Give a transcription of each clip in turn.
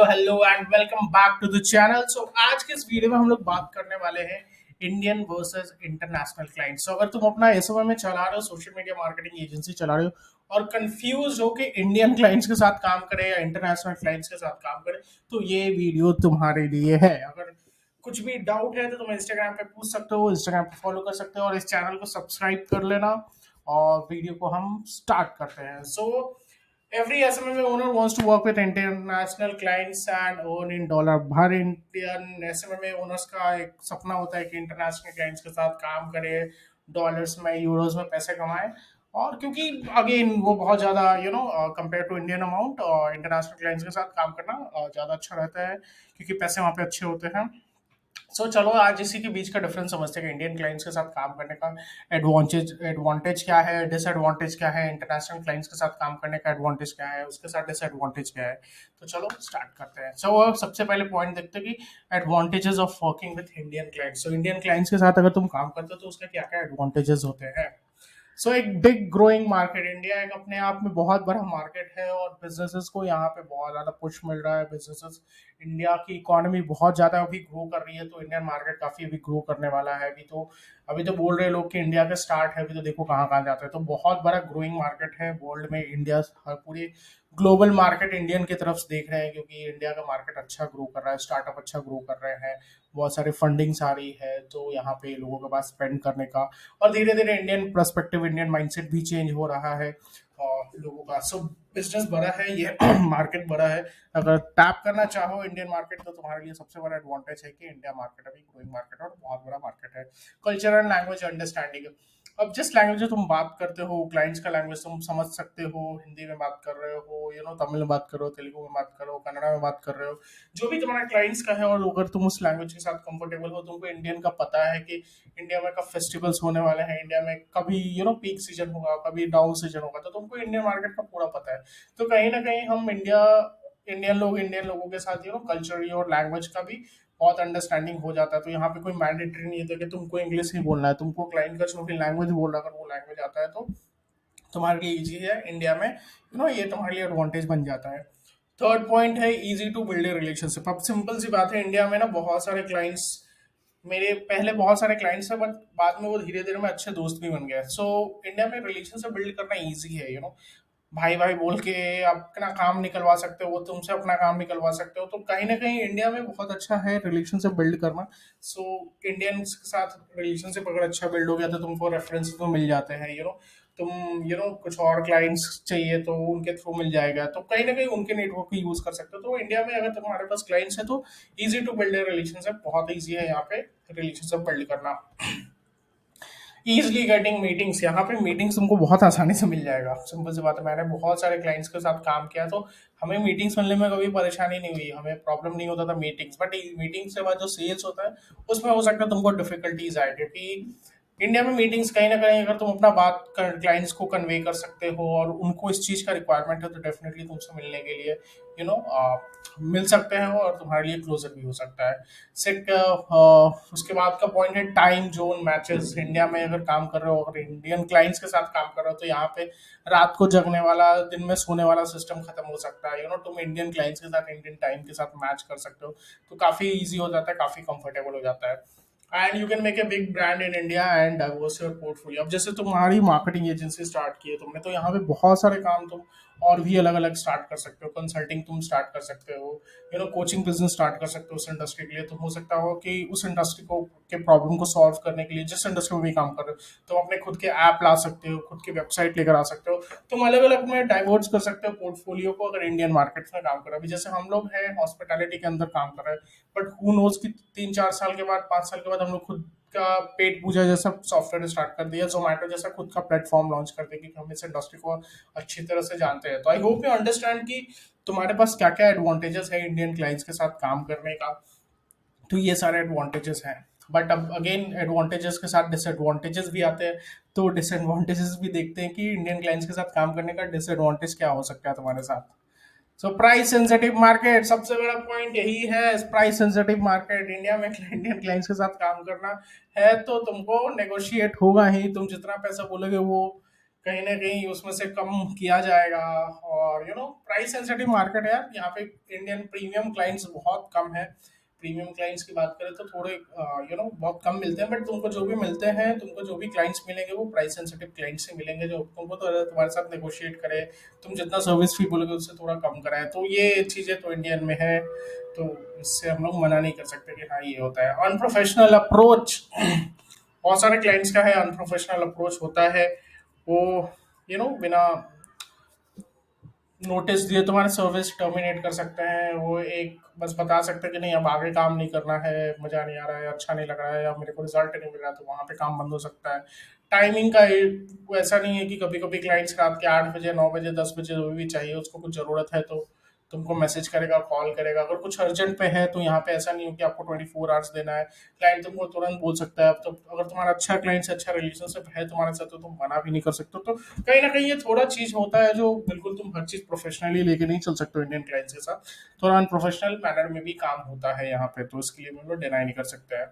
Hello and welcome back to the channel. So आज के इस वीडियो में हम लोग बात करने वाले हैं इंडियन वर्सेस इंटरनेशनल क्लाइंट्स। सो अगर तुम अपना एसएमएम में चला रहे हो, सोशल मीडिया मार्केटिंग एजेंसी चला रहे हो और कंफ्यूज हो कि इंडियन क्लाइंट्स के साथ काम करें या इंटरनेशनल क्लाइंट्स के साथ काम करें, तो ये वीडियो तुम्हारे लिए है। अगर कुछ भी डाउट है तो तुम इंस्टाग्राम पे पूछ सकते हो, इंस्टाग्राम पे फॉलो कर सकते हो और इस चैनल को सब्सक्राइब कर लेना। और वीडियो को हम स्टार्ट करते हैं। Every SMM owner wants to work with international clients and earn in dollar। Her Indian SMM owners का एक सपना होता है कि इंटरनेशनल क्लाइंट्स के साथ काम करे, डॉलर्स में यूरोस में पैसे कमाए। और क्योंकि अगेन वो बहुत ज़्यादा कंपेयर टू इंडियन अमाउंट और इंटरनेशनल क्लाइंट्स के साथ काम करना ज़्यादा अच्छा रहता है, क्योंकि पैसे वहाँ पे अच्छे होते हैं। चलो आज इसी के बीच का डिफरेंस समझते हैं कि इंडियन क्लाइंट्स के साथ काम करने का एडवांटेज क्या है, डिसएडवांटेज क्या है, इंटरनेशनल क्लाइंट्स के साथ काम करने का एडवांटेज क्या है, उसके साथ डिसएडवांटेज क्या है। तो चलो स्टार्ट करते हैं। सबसे पहले पॉइंट देखते हैं कि advantages of working with Indian clients. Indian clients के साथ अगर तुम काम करते हो तो उसका क्या क्या एडवांटेजेस होते हैं। एक बिग ग्रोइंग मार्केट, इंडिया एक अपने आप में बहुत बड़ा मार्केट है और बिजनेसेस को यहाँ पे बहुत ज़्यादा पुश मिल रहा है। बिजनेसेस, इंडिया की इकोनॉमी बहुत ज़्यादा अभी ग्रो कर रही है, तो इंडियन मार्केट काफ़ी अभी ग्रो करने वाला है। अभी तो बोल रहे हैं लोग कि इंडिया का स्टार्ट है, अभी तो देखो कहाँ कहाँ जाते हैं। तो बहुत बड़ा ग्रोइंग मार्केट है वर्ल्ड में। इंडिया हर पूरी ग्लोबल मार्केट इंडियन की तरफ से देख रहे हैं, क्योंकि इंडिया का मार्केट अच्छा ग्रो कर रहा है, स्टार्टअप अच्छा ग्रो कर रहे हैं, बहुत सारे फंडिंग्स आ रही है, तो यहाँ पे लोगों के पास स्पेंड करने का और धीरे धीरे इंडियन पर्सपेक्टिव, इंडियन माइंडसेट भी चेंज हो रहा है और लोगों का। बिजनेस बड़ा है ये मार्केट बड़ा है। अगर टैप करना चाहो इंडियन मार्केट, तो तुम्हारे लिए सबसे बड़ा एडवांटेज है कि इंडिया मार्केट अभी ग्रोइंग मार्केट और बहुत बड़ा मार्केट है। कल्चर एंड लैंग्वेज अंडरस्टैंडिंग, अब जिस लैंग्वेज में तुम बात करते हो, क्लाइंट्स का लैंग्वेज तुम समझ सकते हो। हिंदी में बात कर रहे हो, तमिल में बात कर रहे हो, तेलुगु में बात कर रहे हो, कन्नड़ा में बात कर रहे हो, जो भी तुम्हारा क्लाइंट्स का है, और अगर तुम उस लैंग्वेज के साथ कंफर्टेबल हो, तुमको इंडियन का पता है कि इंडिया में कब फेस्टिवल्स होने वाले हैं, इंडिया में कभी पीक सीजन होगा, कभी डाउन सीजन होगा, तो तुमको इंडियन मार्केट का पूरा पता है। तो कहीं ना कहीं हम इंडियन लोगों के साथ कल्चरली और लैंग्वेज का भी बहुत अंडरस्टैंडिंग हो जाता है। तो यहाँ पे कोई मैंडेटरी नहीं है कि तुमको इंग्लिश ही बोलना है, तुमको क्लाइंट का जो भी लैंग्वेज बोल रहा है, अगर वो लैंग्वेज आता है तो तुम्हारे लिए इजी है। इंडिया में ये तुम्हारे लिए एडवांटेज बन जाता है। थर्ड पॉइंट है easy to build a relationship. अब सिंपल सी बात है, इंडिया में ना बहुत सारे क्लाइंट्स, मेरे पहले बहुत सारे क्लाइंट्स हैं, बट बाद में वो धीरे धीरे में अच्छे दोस्त भी बन गए। इंडिया में रिलेशनशिप बिल्ड करना इजी है। भाई भाई बोल के अपना काम निकलवा सकते हो, वो तुमसे अपना काम निकलवा सकते हो। तो कहीं ना कहीं इंडिया में बहुत अच्छा है रिलेशनशिप बिल्ड करना। सो इंडियंस के साथ रिलेशनशिप अगर अच्छा बिल्ड हो गया, तो तुमको रेफरेंस तो मिल जाते हैं। तुम कुछ और क्लाइंट्स चाहिए तो उनके थ्रू मिल जाएगा, तो कहीं ना कहीं उनके नेटवर्क को यूज कर सकते हो। तो इंडिया में अगर तुम्हारे पास क्लाइंट्स है तो इजी टू बिल्ड रिलेशनशिप, बहुत ईजी है यहाँ पे रिलेशनशिप बिल्ड करना। ईजिली गेटिंग मीटिंग्स, यहाँ पे मीटिंग्स तुमको बहुत आसानी से मिल जाएगा। सिंपल सी बात है, मैंने बहुत सारे क्लाइंट्स के साथ काम किया, तो हमें मीटिंग्स मिलने में कभी परेशानी नहीं हुई, हमें प्रॉब्लम नहीं होता था मीटिंग्स। बट मीटिंग्स के बाद जो सेल्स होता है, उसमें हो सकता है तुमको डिफिकल्टीज आए, क्योंकि इंडिया में मीटिंग्स कहीं ना कहीं अगर तुम अपना बात क्लाइंट्स को कन्वे कर सकते हो और उनको इस चीज़ का रिक्वायरमेंट है, तो डेफिनेटली तुमसे मिलने के लिए यू नो मिल सकते हैं और तुम्हारे लिए क्लोजर भी हो सकता है। सिट उसके बाद का पॉइंट है टाइम जोन मैचेस। इंडिया में अगर काम कर रहे हो, अगर इंडियन क्लाइंट्स के साथ काम कर रहे हो, तो यहाँ पे रात को जगने वाला, दिन में सोने वाला सिस्टम खत्म हो सकता है। तुम इंडियन क्लाइंट्स के साथ इंडियन टाइम के साथ मैच कर सकते हो, तो काफ़ी ईजी हो जाता है, काफ़ी कंफर्टेबल हो जाता है। And you can make a big brand in India and diverse your portfolio. अब जैसे तुम्हारी मार्केटिंग एजेंसी स्टार्ट की है तुमने, तो यहाँ पे बहुत सारे काम तुम और भी अलग अलग स्टार्ट कर सकते हो। कंसल्टिंग तुम स्टार्ट कर सकते हो, कोचिंग बिजनेस स्टार्ट कर सकते हो उस इंडस्ट्री के लिए। तुम हो सकता हो कि उस इंडस्ट्री को के प्रॉब्लम को सॉल्व करने के लिए, जिस इंडस्ट्री में भी काम कर रहे हो, तुम अपने खुद के ऐप ला सकते हो, खुद की वेबसाइट लेकर आ सकते हो। तुम अलग अलग में डाइवर्स कर सकते हो पोर्टफोलियो को, अगर इंडियन मार्केट में काम कर रहे हो। अभी जैसे हम लोग हैं हॉस्पिटैलिटी के अंदर काम कर रहे हैं, बट हु नोज कि 3-4 साल के बाद, 5 साल के बाद हम लोग खुद का पेट पूजा जैसा सॉफ्टवेयर स्टार्ट कर दिया, जोमेटो जैसा खुद का प्लेटफॉर्म लॉन्च कर दिया, क्योंकि हम इस इंडस्ट्री को अच्छी तरह से जानते हैं। तो आई होप यू अंडरस्टैंड कि तुम्हारे पास क्या क्या एडवांटेजेस है इंडियन क्लाइंट्स के साथ काम करने का। तो ये सारे एडवांटेजेस हैं। बट अब अगेन एडवांटेजेस के साथ डिसएडवांटेजेस भी आते हैं। तो डिसएडवांटेजेस भी देखते हैं कि इंडियन क्लाइंट्स के साथ काम करने का डिसएडवांटेज क्या हो सकता है तुम्हारे साथ। प्राइस सेंसिटिव मार्केट, सबसे बड़ा पॉइंट यही है। प्राइस सेंसिटिव मार्केट, इंडिया में इंडियन क्लाइंट्स के साथ काम करना है तो तुमको नेगोशिएट होगा ही। तुम जितना पैसा बोलोगे वो कहीं ना कहीं उसमें से कम किया जाएगा। और प्राइस सेंसिटिव मार्केट है यार यहाँ पे। इंडियन प्रीमियम क्लाइंट्स बहुत कम है। प्रीमियम क्लाइंट्स की बात करें तो थोड़े बहुत कम मिलते हैं, बट तुमको जो भी मिलते हैं, तुमको जो भी क्लाइंट्स मिलेंगे वो प्राइस सेंसिटिव क्लाइंट्स से मिलेंगे, जो तुमको तो अगर तुम्हारे साथ नेगोशिएट करे, तुम जितना सर्विस फी बोलोगे उससे थोड़ा कम कराए, तो ये चीज़ें तो इंडियन में है। तो इससे हम लोग मना नहीं कर सकते कि हाँ ये होता है अनप्रोफेशनल अप्रोच। बहुत सारे क्लाइंट्स का है अनप्रोफेशनल अप्रोच होता है। वो बिना नोटिस दिए तुम्हारे सर्विस टर्मिनेट कर सकते हैं। वो एक बस बता सकते हैं कि नहीं अब आगे काम नहीं करना है, मजा नहीं आ रहा है, अच्छा नहीं लग रहा है, या मेरे को रिजल्ट नहीं मिल रहा है, तो वहाँ पे काम बंद हो सकता है। टाइमिंग का वो ऐसा नहीं है कि कभी कभी क्लाइंट्स रात के 8 बजे 9 बजे 10 बजे जो भी चाहिए उसको कुछ ज़रूरत है तो तुमको मैसेज करेगा, कॉल करेगा। अगर कुछ अर्जेंट पे है तो यहाँ पे ऐसा नहीं हो कि आपको 24 आवर्स देना है। क्लाइंट तुमको तुरंत बोल सकता है। अब तो अगर तुम्हारा अच्छा क्लाइंट से अच्छा रिलेशनशिप है तुम्हारे साथ तो तुम मना भी नहीं कर सकते हो। तो कहीं ना कहीं ये थोड़ा चीज होता है जो बिल्कुल तुम हर चीज प्रोफेशनली लेके नहीं चल सकते हो इंडियन क्लाइंट्स के साथ। थोड़ा अनप्रोफेशनल मैनर में भी काम होता है यहाँ पे, तो इसके लिए हम लोग डिनाई नहीं कर सकते हैं।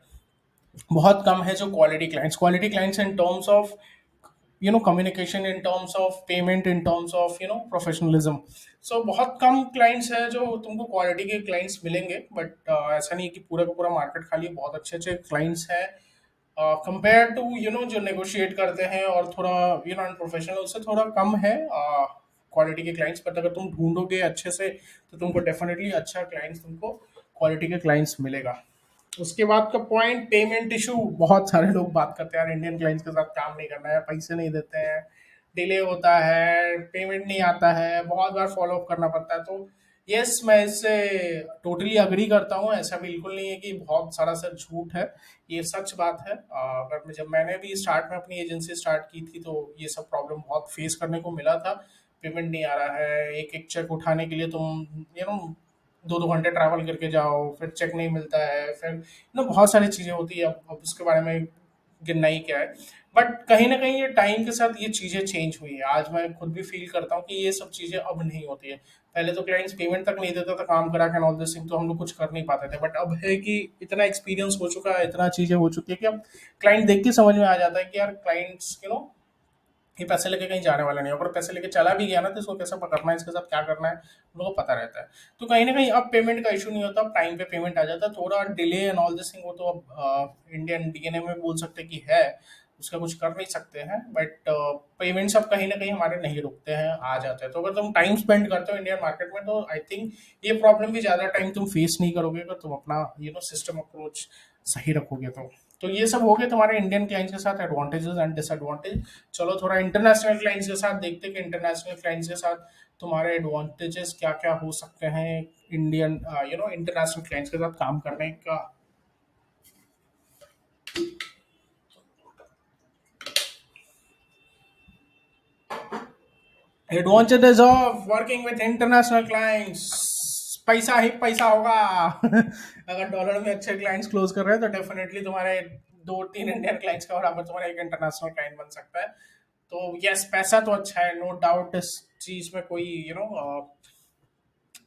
बहुत कम है जो quality clients in terms of communication, in terms of payment, in terms of professionalism. So बहुत कम क्लाइंट्स है जो तुमको क्वालिटी के क्लाइंट्स मिलेंगे, बट ऐसा नहीं है कि पूरा का पूरा मार्केट खाली है। बहुत अच्छे अच्छे क्लाइंट्स हैं कंपेयर टू जो नेगोशिएट करते हैं और थोड़ा अनप्रोफेशनल, उससे थोड़ा कम है क्वालिटी के क्लाइंट्स। बट अगर तुम ढूंढोगे अच्छे से तो तुमको डेफिनेटली अच्छा क्लाइंट्स तुमको क्वालिटी के क्लाइंट्स मिलेगा। उसके बाद का पॉइंट पेमेंट इशू। बहुत सारे लोग बात करते हैं यार इंडियन क्लाइंट्स के साथ काम नहीं करना है, पैसे नहीं देते हैं, डिले होता है, पेमेंट नहीं आता है, बहुत बार फॉलो अप करना पड़ता है। तो यस, मैं इससे टोटली अग्री करता हूँ। ऐसा बिल्कुल नहीं है कि बहुत सारा सर झूठ है, ये सच बात है। अगर जब मैंने भी स्टार्ट में अपनी एजेंसी स्टार्ट की थी तो ये सब प्रॉब्लम बहुत फेस करने को मिला था। पेमेंट नहीं आ रहा है, एक एक चेक उठाने के लिए तुम 2-2 घंटे ट्रैवल करके जाओ, फिर चेक नहीं मिलता है, फिर बहुत सारी चीज़ें होती है। अब उसके बारे में गिनना ही क्या है। बट कहीं ना कहीं ये टाइम के साथ ये चीज़ें चेंज हुई है। आज मैं खुद भी फील करता हूँ कि ये सब चीज़ें अब नहीं होती है। पहले तो क्लाइंट्स पेमेंट तक नहीं देता था काम करा के, ऑल दिस थिंग तो हम लोग कुछ कर नहीं पाते थे। बट अब है कि इतना एक्सपीरियंस हो चुका है, इतना चीज़ें हो चुकी है कि अब क्लाइंट देख के समझ में आ जाता है कि यार क्लाइंट्स ये पैसे लेके कहीं जाने वाला नहीं है। अगर पैसे लेके चला भी गया ना तो इसको कैसे पकड़ना है, इसके साथ क्या करना है, उन लोगों को पता रहता है। तो कहीं ना कहीं अब पेमेंट का इशू नहीं होता, अब टाइम पे पेमेंट आ जाता है। थोड़ा delay and all this thing वो तो अब इंडियन डीएनए में बोल सकते हैं कि है, उसका कुछ कर नहीं सकते हैं। बट पेमेंट्स अब कहीं ना कहीं हमारे नहीं रुकते हैं, आ जाते हैं। तो अगर तुम टाइम स्पेंड करते हो इंडियन मार्केट में तो आई थिंक ये प्रॉब्लम भी ज़्यादा टाइम तुम फेस नहीं करोगे अगर तुम अपना सिस्टम अप्रोच सही रखोगे तो ये सब हो गए तुम्हारे इंडियन क्लाइंट्स के साथ एडवांटेजेस एंड डिसएडवांटेज। चलो थोड़ा इंटरनेशनल क्लाइंट्स के साथ देखते हैं कि इंटरनेशनल क्लाइंट्स के साथ तुम्हारे एडवांटेजेस क्या क्या हो सकते हैं इंडियन इंटरनेशनल क्लाइंट्स के साथ काम करने का। Advantages of working with international clients, पैसा ही पैसा होगा। अगर डॉलर में अच्छे क्लाइंट्स क्लोज कर रहे हैं तो डेफिनेटली तुम्हारे 2-3 इंडियन क्लाइंट्स का बराबर तुम्हारा एक इंटरनेशनल क्लाइंट बन सकता है। तो यस, पैसा तो अच्छा है, नो डाउट। इस चीज में कोई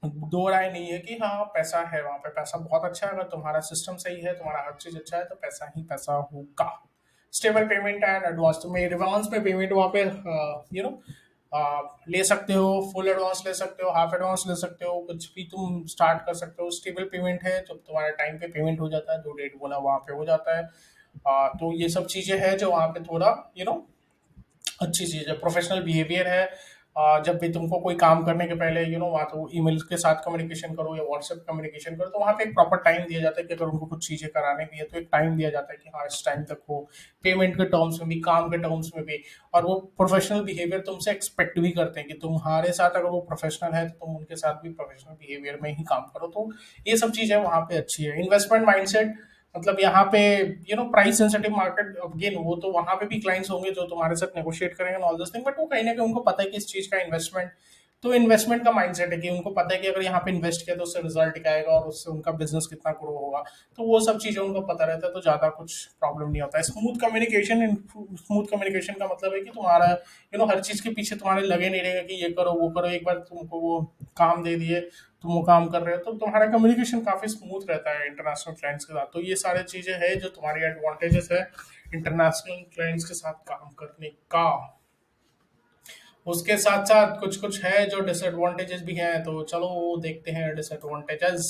दो राय नहीं है कि हाँ पैसा है वहाँ पे। पैसा बहुत अच्छा है, अगर तुम्हारा सिस्टम सही है, तुम्हारा हर चीज अच्छा है तो पैसा ही पैसा होगा। स्टेबल पेमेंट एंड एडवांस, तुम एडवांस में पेमेंट वहाँ पे ले सकते हो, फुल एडवांस ले सकते हो, हाफ एडवांस ले सकते हो, कुछ भी तुम स्टार्ट कर सकते हो। स्टेबल पेमेंट है जब तुम्हारा टाइम पे पेमेंट हो जाता है, जो डेट बोला वहाँ पे हो जाता है। तो ये सब चीजें हैं जो वहाँ पे थोड़ा अच्छी चीज़ है। प्रोफेशनल बिहेवियर है। जब भी तुमको कोई काम करने के पहले वहाँ तो ईमेल के साथ कम्युनिकेशन करो या व्हाट्सएप कम्युनिकेशन करो, तो वहाँ पे एक प्रॉपर टाइम दिया जाता है कि अगर उनको कुछ चीज़ें कराने भी है तो एक टाइम दिया जाता है कि हाँ इस टाइम तक हो। पेमेंट के टर्म्स में भी, काम के टर्म्स में भी। और वो प्रोफेशनल बिहेवियर तुमसे एक्सपेक्ट भी करते हैं कि तुम्हारे साथ अगर वो प्रोफेशनल है तो तुम उनके साथ भी प्रोफेशनल बिहेवियर में ही काम करो। तो ये सब चीज़ें वहाँ पे अच्छी है। इन्वेस्टमेंट माइंडसेट, मतलब यहाँ पे प्राइस सेंसिटिव मार्केट अगेन, वो तो वहाँ पे भी क्लाइंट्स होंगे जो तुम्हारे साथ नेगोशिएट करेंगे ऑल दिस थिंग, बट वो कहीं ना कहीं उनको पता है कि इस चीज का इन्वेस्टमेंट, तो इन्वेस्टमेंट का माइंडसेट है कि उनको पता है कि अगर यहाँ पे इन्वेस्ट किया तो उससे रिजल्ट क्या आएगा और उससे उनका बिजनेस कितना ग्रो होगा। तो वो सब चीजें उनको पता रहता है, तो ज्यादा कुछ प्रॉब्लम नहीं होता है। स्मूथ कम्युनिकेशन का मतलब है कि तुम्हारा हर चीज के पीछे तुम्हारे लगे नहीं रहेगा कि ये करो वो करो। एक बार तुमको वो काम दे दिए, तुम वो काम कर रहे हो, तो तुम्हारा कम्युनिकेशन काफी स्मूथ रहता है इंटरनेशनल क्लाइंट्स के साथ। तो ये सारी चीजें हैं जो तुम्हारी एडवांटेजेस है इंटरनेशनल क्लाइंट्स के साथ काम करने का। उसके साथ साथ कुछ कुछ है जो डिसएडवांटेजेस भी हैं, तो चलो वो देखते हैं डिसएडवांटेजेस।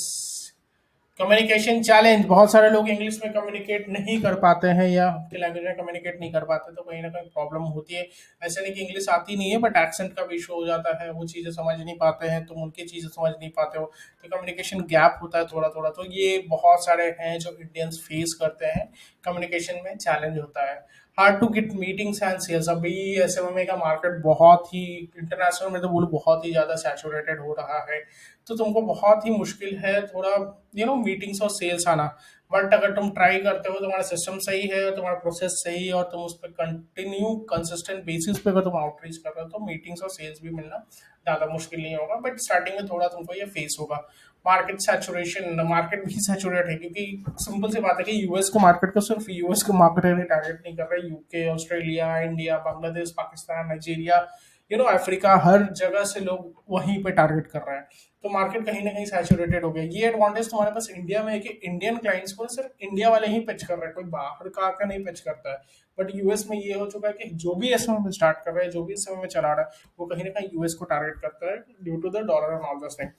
कम्युनिकेशन चैलेंज, बहुत सारे लोग इंग्लिश में कम्युनिकेट नहीं कर पाते हैं या उनके लैंग्वेज में कम्युनिकेट नहीं कर पाते, तो कहीं ना कहीं प्रॉब्लम होती है। ऐसे नहीं कि इंग्लिश आती नहीं है, बट एक्सेंट का भी इशू हो जाता है, वो चीज़ें समझ नहीं पाते हैं, तुम उनकी चीज़ें समझ नहीं पाते हो, तो कम्युनिकेशन गैप होता है थोड़ा थोड़ा। तो ये बहुत सारे हैं जो इंडियंस फेस करते हैं, कम्युनिकेशन में चैलेंज होता है। Hard to get meetings and sales, अभी एसएमएमए का मार्केट बहुत ही इंटरनेशनल में तो बोलो बहुत ही ज़्यादा सैचुरेटेड हो रहा है, तो तुमको बहुत ही मुश्किल है थोड़ा मीटिंग्स और सेल्स आना। बट अगर तुम ट्राई करते हो, तुम्हारा सिस्टम सही है, तुम्हारा प्रोसेस सही है, और तुम उस पर कंटिन्यू कंसिस्टेंट बेसिस पे अगर तुम आउटरीच कर रहे हो, तो मीटिंग्स और सेल्स भी मिलना ज़्यादा मुश्किल नहीं होगा, बट स्टार्टिंग में थोड़ा तुमको ये फेस होगा। मार्केट सैचुरेशन, मार्केट भी सैचुरेट है, क्योंकि सिंपल सी बात है कि यूएस को मार्केट को सिर्फ यूएस को मार्केट टारगेट नहीं कर रहा है, UK, Australia, India, Bangladesh, Pakistan, Nigeria, Africa, हर जगह से लोग वहीं पे टारगेट कर रहे हैं। तो मार्केट कहीं ना कहीं सैचुरेटेड हो गया। ये एडवांटेज तुम्हारे पास इंडिया में है कि इंडियन क्लाइंट्स को सिर्फ इंडिया वाले ही पिच कर रहे हैं, कोई बाहर का आकर नहीं पिच करता है। बट यूएस में ये हो चुका है कि जो भी एस में स्टार्ट कर रहा है, जो भी इस समय में चला रहा है, वो कहीं ना कहीं यूएस को टारगेट करता है, due to the dollar and all this thing.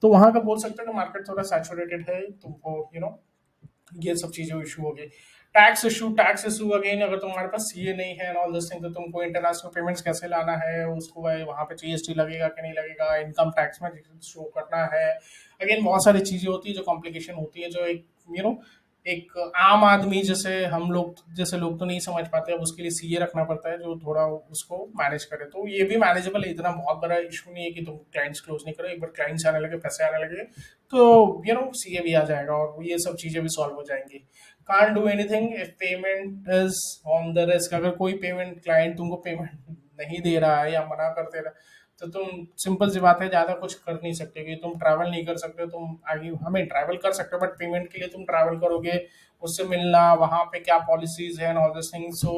तो वहां का बोल सकते हैं कि मार्केट थोड़ा सैचुरेटेड है, तुमको ये सब चीजें इशू हो गई। टैक्स इशू अगेन, अगर तुम्हारे पास सीए नहीं है ऑल दिस थिंग, तो तुमको इंटरनेशनल पेमेंट्स कैसे लाना है, उसको वहाँ पे जीएसटी लगेगा कि नहीं लगेगा, इनकम टैक्स में शो करना है। अगेन बहुत सारी चीजें होती है जो कॉम्प्लिकेशन होती है, जो एक एक आम आदमी जैसे हम लोग जैसे लोग तो नहीं समझ पाते, अब उसके लिए सीए रखना पड़ता है जो थोड़ा उसको मैनेज करे। तो ये भी मैनेजेबल है, इतना बहुत बड़ा इशू नहीं है कि तुम क्लाइंट्स क्लोज नहीं करो, एक बार क्लाइंट्स आने लगे, पैसे आने लगे, तो सीए भी आ जाएगा और ये सब चीजें भी सॉल्व हो जाएंगी। Can't do anything if payment is on the risk, अगर कोई पेमेंट क्लाइंट तुमको पेमेंट नहीं दे रहा है या मना कर दे रहा है, तो तुम सिंपल सी बात है, ज्यादा कुछ कर नहीं सकते, क्योंकि तुम ट्रैवल नहीं कर सकते। तुम आगे हमें ट्रैवल कर सकते हो, बट पेमेंट के लिए तुम ट्रैवल करोगे, उससे मिलना, वहां पे क्या पॉलिसीज है, ऑल दिस थिंग्स। सो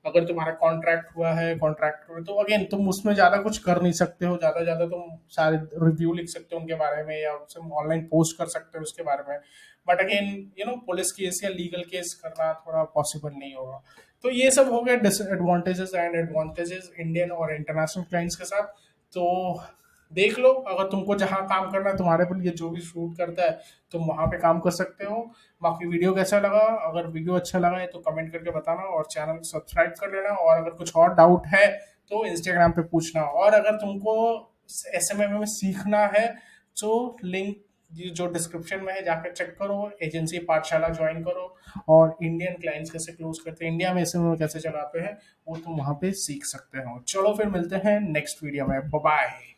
अगर तुम्हारा कॉन्ट्रैक्ट हुआ है, कॉन्ट्रैक्ट हुआ, तो अगेन तुम उसमें ज्यादा कुछ कर नहीं सकते हो, ज्यादा ज्यादा तुम सारे रिव्यू लिख सकते हो उनके बारे में, या उससे ऑनलाइन पोस्ट कर सकते हो उसके बारे में। बट अगेन पुलिस केस या लीगल केस करना थोड़ा पॉसिबल नहीं होगा। तो ये सब हो गए डिसएडवांटेजेस एंड एडवांटेजेस इंडियन और इंटरनेशनल क्लाइंट्स के साथ। तो देख लो, अगर तुमको जहाँ काम करना है, तुम्हारे पर ये जो भी शूट करता है, तुम वहाँ पे काम कर सकते हो। बाकी वीडियो कैसा लगा, अगर वीडियो अच्छा लगा है तो कमेंट करके बताना, और चैनल सब्सक्राइब कर लेना, और अगर कुछ और डाउट है तो इंस्टाग्राम पे पूछना। और अगर तुमको एसएमएम में सीखना है, तो लिंक जो डिस्क्रिप्शन में है, जाकर चेक करो, एजेंसी पाठशाला ज्वाइन करो, और इंडियन क्लाइंट्स कैसे क्लोज करते हैं, इंडिया में एसएमएम कैसे चलाते हैं, वो तुम वहाँ पे सीख सकते हो। चलो फिर मिलते हैं नेक्स्ट वीडियो में, बाय बाय।